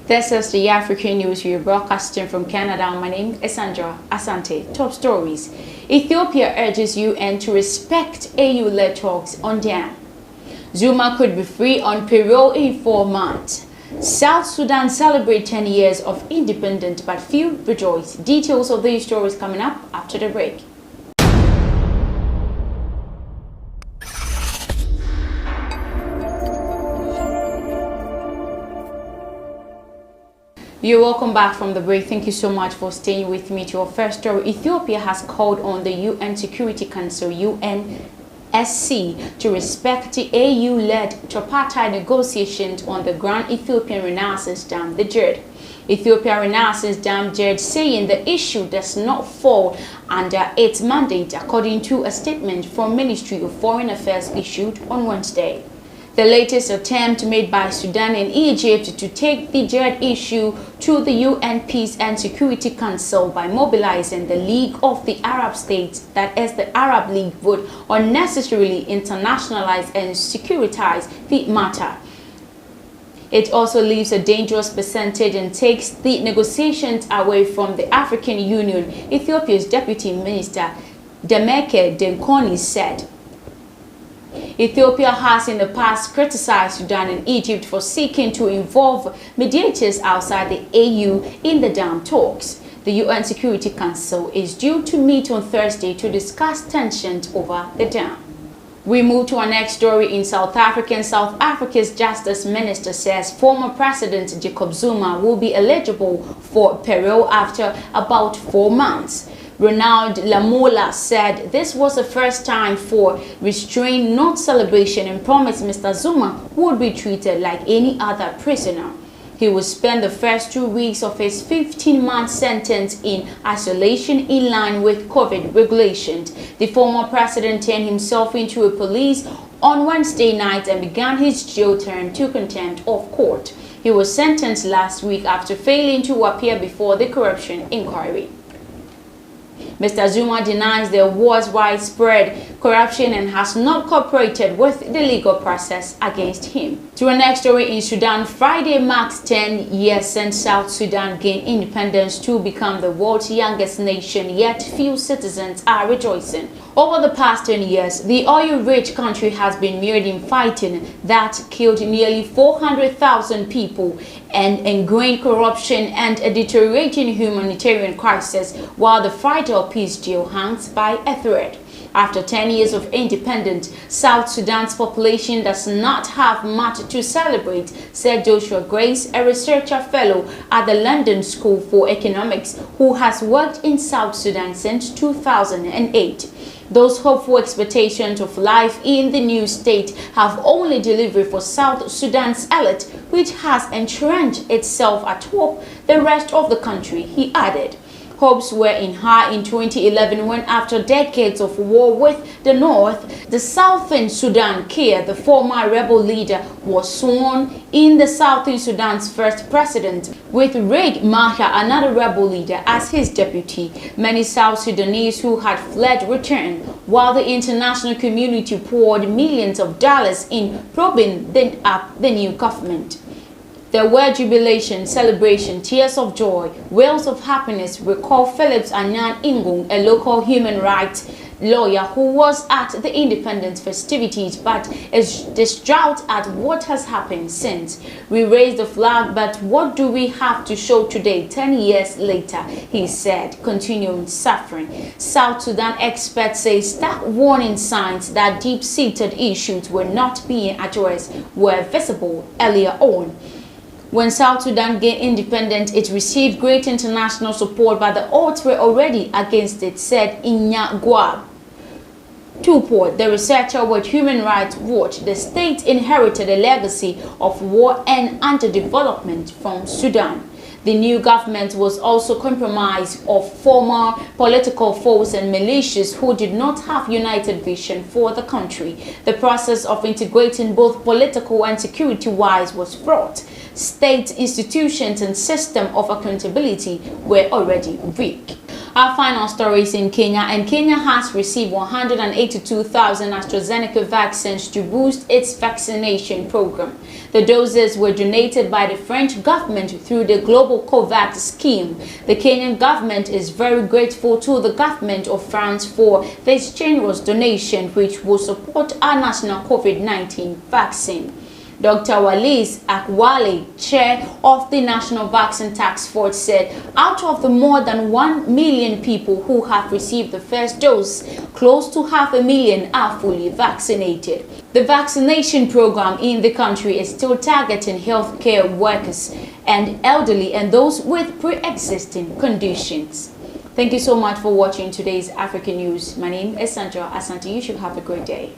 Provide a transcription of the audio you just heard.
This is the African News we are broadcasting from Canada. My name is Sandra Asante. Top stories. Ethiopia urges UN to respect AU-led talks on dam. Zuma could be free on parole in 4 months. South Sudan celebrate 10 years of independence, but few rejoice. Details of these stories coming up after the break. You're welcome back from the break. Thank you so much for staying with me to our first story. Ethiopia has called on the UN Security Council, UNSC, to respect the AU-led tripartite negotiations on the Grand Ethiopian Renaissance Dam, the JERD. Ethiopia Renaissance Dam JERD saying the issue does not fall under its mandate, according to a statement from Ministry of Foreign Affairs issued on Wednesday. The latest attempt made by Sudan and Egypt to take the JERD issue to the UN Peace and Security Council by mobilizing the League of the Arab States, that is the Arab League, would unnecessarily internationalize and securitize the matter. It also leaves a dangerous percentage and takes the negotiations away from the African Union, Ethiopia's Deputy Minister Demeke Denkoni said. Ethiopia has in the past criticized Sudan and Egypt for seeking to involve mediators outside the AU in the dam talks. The UN Security Council is due to meet on Thursday to discuss tensions over the dam. We move to our next story in South Africa. South Africa's Justice Minister says former President Jacob Zuma will be eligible for parole after about 4 months. Ronald Lamola said this was the first time for restraint, not celebration, and promised Mr. Zuma would be treated like any other prisoner. He will spend the first 2 weeks of his 15-month sentence in isolation in line with COVID regulations. The former president turned himself into a police on Wednesday night and began his jail term to contempt of court. He was sentenced last week after failing to appear before the corruption inquiry. Mr. Zuma denies there was widespread corruption and has not cooperated with the legal process against him. To our next story in Sudan, Friday marks 10 years since South Sudan gained independence to become the world's youngest nation, yet few citizens are rejoicing. Over the past 10 years, the oil-rich country has been mired in fighting that killed nearly 400,000 people and ingrained corruption and a deteriorating humanitarian crisis, while the fragile peace deal hangs by a thread. After 10 years of independence, South Sudan's population does not have much to celebrate, said Joshua Grace, a researcher fellow at the London School for Economics who has worked in South Sudan since 2008. Those hopeful expectations of life in the new state have only delivered for South Sudan's elite, which has entrenched itself atop the rest of the country, he added. Hopes were in high in 2011 when, after decades of war with the North, the Southern Sudan Kir, the former rebel leader, was sworn in the Southern Sudan's first president, with Riek Machar, another rebel leader, as his deputy. Many South Sudanese who had fled returned, while the international community poured millions of dollars in probing up the new government. There were jubilation, celebration, tears of joy, wails of happiness, recall Phillips Anyan Ingung, a local human rights lawyer who was at the independence festivities but is distraught at what has happened since. We raised the flag, but what do we have to show today, 10 years later, he said, continuing suffering. South Sudan experts say stark warning signs that deep-seated issues were not being addressed were visible earlier on. When South Sudan gained independence, it received great international support, but the odds were already against it, said Inya Gwab Tuport, the researcher with Human Rights Watch. The state inherited a legacy of war and underdevelopment from Sudan. The new government was also comprised of former political foes and militias who did not have united vision for the country. The process of integrating both political and security-wise was fraught. State institutions and system of accountability were already weak. Our final story is in Kenya, and Kenya has received 182,000 AstraZeneca vaccines to boost its vaccination program. The doses were donated by the French government through the Global COVAX scheme. The Kenyan government is very grateful to the government of France for this generous donation, which will support our national COVID-19 vaccine. Dr. Walis Akwale, chair of the National Vaccine Task Force, said out of the more than 1 million people who have received the first dose, close to 500,000 are fully vaccinated. The vaccination program in the country is still targeting healthcare workers and elderly and those with pre-existing conditions. Thank you so much for watching today's African News. My name is Sandra Asante. You should have a great day.